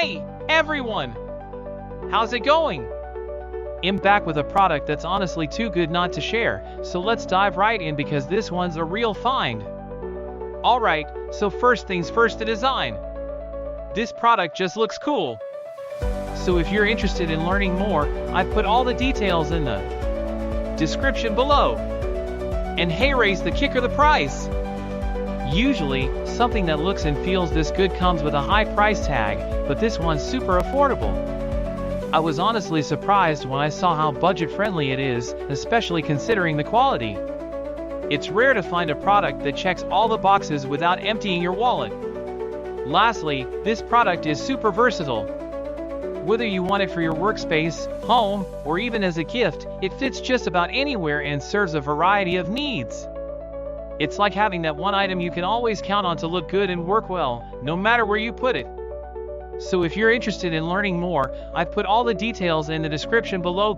Hey, everyone! How's it going? I'm back with a product that's honestly too good not to share, so let's dive right in because this one's a real find. Alright, so first things first, the design. This product just looks cool. So if you're interested in learning more, I've put all the details in the description below. And hey, raise the kicker, the price. Usually, something that looks and feels this good comes with a high price tag, but this one's super affordable. I was honestly surprised when I saw how budget-friendly it is, especially considering the quality. It's rare to find a product that checks all the boxes without emptying your wallet. Lastly, this product is super versatile. Whether you want it for your workspace, home, or even as a gift, it fits just about anywhere and serves a variety of needs. It's like having that one item you can always count on to look good and work well, no matter where you put it. So if you're interested in learning more, I've put all the details in the description below.